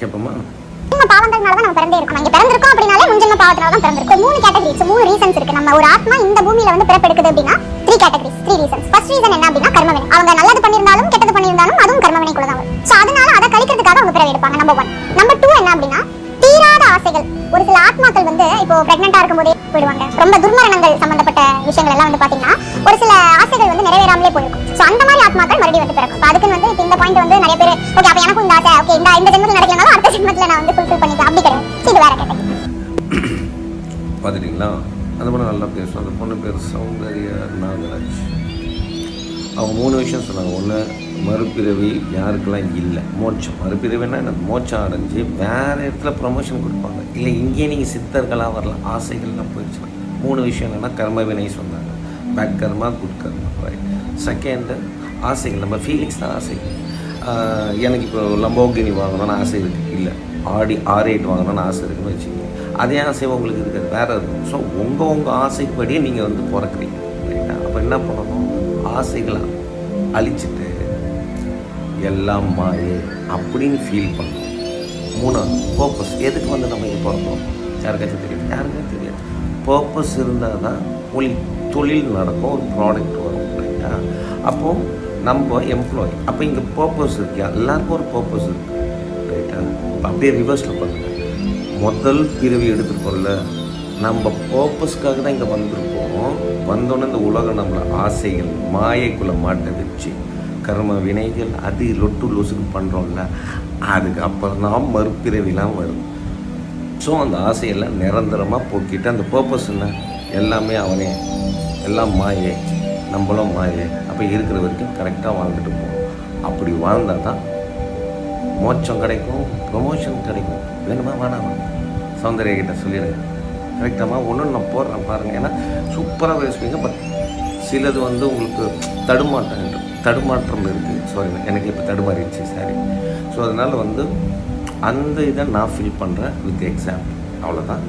கேட்போமா? பாவங்கள்னால தான் நம்ம பிறந்தே இருக்கோம். இங்க பிறந்திருக்கோம் அப்படினாலே முன்ஜென்ம பாவத்தினால தான் பிறந்திருக்கோம். 3 கேட்டகரிஸ், 3 ரீசன்ஸ் இருக்கு. நம்ம ஒரு ஆத்மா இந்த பூமியில வந்து பிறப்பெடுக்குது அப்படின்னா 3 கேட்டகரிஸ், 3 ரீசன்ஸ். ஃபர்ஸ்ட் ரீசன் என்ன அப்படின்னா கர்ம வினை. அவங்க நல்லது பண்ணியிருந்தாலும் கெட்டது பண்ணியிருந்தாலும் அதுவும் கர்ம வினைக்குள்ள தான் வரும். சோ அதனால அதை கழிக்கிறதுக்காக அவங்க பிறவி எடுப்பாங்க. நம்பர் 1. நம்பர் 2 என்ன அப்படின்னா தீராத ஆசைகள். ஒரு சில ஆத்மாக்கள் வந்து இப்போ பிரெக்னெண்டா இருக்கும்போதே போயிடுவாங்க. ரொம்ப துர்மரணங்கள் சம்பந்தப்பட்ட விஷயங்கள் எல்லாம் வந்து பாத்தீங்கன்னா ஒரு சில ஆசைகள் வந்து நிறைவேறாமலே போயிருக்கும். சோ அந்த மாதிரி ஆத்மாக்கள் மறுபடியும் வந்து பிறக்கும். அதுக்கு வந்து இந்த பாயிண்ட் வந்து நிறைய பேர் ஓகே அப்ப எனக்கும் இந்த ஆசை ஓகே இந்த ஜென்மத்துல நடக்கலனாலும் அடுத்த ஜென்மத்துல நான் வந்து ஃபுல்ஃபில் பண்ணிக்கலாம் அப்படி கிடையாது. இது வேற கேட்டகரி. பார்த்துட்டிங்களா? அந்த பொண்ணு நல்லா பேசும். அந்த பொண்ணு பேர் சௌந்தர்யா நாகராஜ். அவங்க 3 விஷயம் சொன்னாங்க. ஒன்று, மறுபிறவி யாருக்கெல்லாம் இல்லை, மோட்சம். மறுபிறவின்னா என்ன? மோட்சம் அடைஞ்சு வேறு இடத்துல ப்ரொமோஷன் கொடுப்பாங்க. இல்லை இங்கேயே நீங்கள் சித்தர்களாக வரலாம். ஆசைகள்லாம் போயிடுச்சுன்னா 3 விஷயம் என்னென்னா கர்ம வினை சொன்னாங்க. பேட் கர்மா, குட் கர்மா, ரைட். செகண்டு ஆசைகள், நம்ம ஃபீலிங்ஸ் தான் ஆசைகள். எனக்கு இப்போ லம்போகினி வாங்கணும்னு ஆசை இருக்குது, இல்லை ஆடி R8 வாங்கணும்னு ஆசை இருக்குன்னு வச்சுக்கோங்க. அதே ஆசை உங்களுக்கு இருக்குது, வேறு இருக்கும். ஸோ உங்கள் ஆசைப்படியே நீங்கள் வந்து பிறக்கிறீங்க, ரைட்டா? அப்போ என்ன பண்ணணும்? ஆசைகளை அழிச்சிட்டு எல்லாம் மாயே அப்படின்னு ஃபீல் பண்ணணும். 3வது பர்பஸ். எதுக்கு வந்து நம்ம இங்கே பிறந்தோம்? யாருக்காச்சும் தெரியும்? யாருக்குமே தெரியாது. பர்பஸ் இருந்தால் தான் தொழில் நடக்கும், ஒரு ப்ராடக்ட் வரும், ரைட்டா? அப்போது நம்ம எம்ப்ளாயி. அப்போ இங்கே பர்பஸ் இருக்கு, எல்லாருக்கும் ஒரு பர்பஸ் இருக்குது, ரைட்டா? அப்படியே ரிவர்ஸில் பண்ணுங்கள். முதல் பிறவி எடுத்துருக்கோம்ல, நம்ம பர்பஸ்க்காக தான் இங்கே வந்திருக்கோம். வந்தோன்னே இந்த உலகம் நம்மளை ஆசைகள் மாயைக்குள்ளே மாட்ட வச்சு கர்ம வினைகள் அது லொட்டு லொசுக்கு பண்ணுறோம்ல, அதுக்கு அப்புறம் தான் மறுபிறவிலாம் வரும். ஸோ அந்த ஆசையெல்லாம் நிரந்தரமாக போக்கிட்டு அந்த பர்பஸ் என்ன? எல்லாமே அவனே, எல்லாம் மாயே, நம்மளும் மாயே. அப்போ இருக்கிற வரைக்கும் கரெக்டாக வாழ்ந்துட்டு போகணும். அப்படி வாழ்ந்தால் தான் மோட்சம் கிடைக்கும், ப்ரொமோஷன் கிடைக்கும். வேணுமா வேணாமா? சௌந்தர்யா கிட்ட சொல்லிடுங்க, கரெக்டாமா? ஒன்று நான் போடுறேன் பாருங்கள். ஏன்னா சூப்பராக பேசுவீங்க. பட் சிலது வந்து உங்களுக்கு தடுமாற்றம் இருக்குது. சாரி, எனக்கு இப்போ தடுமாறிடுச்சு, சாரி. ஸோ அதனால் வந்து அந்த இதை நான் ஃபீல் பண்ணுறேன் வித் எக்ஸாம்பிள். அவ்வளோதான்.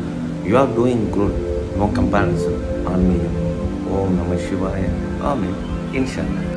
You are doing good, no comparison. ஆன்மீகம். ஓம் நம சிவாய. ஆமீன். இன்ஷா அல்லாஹ்.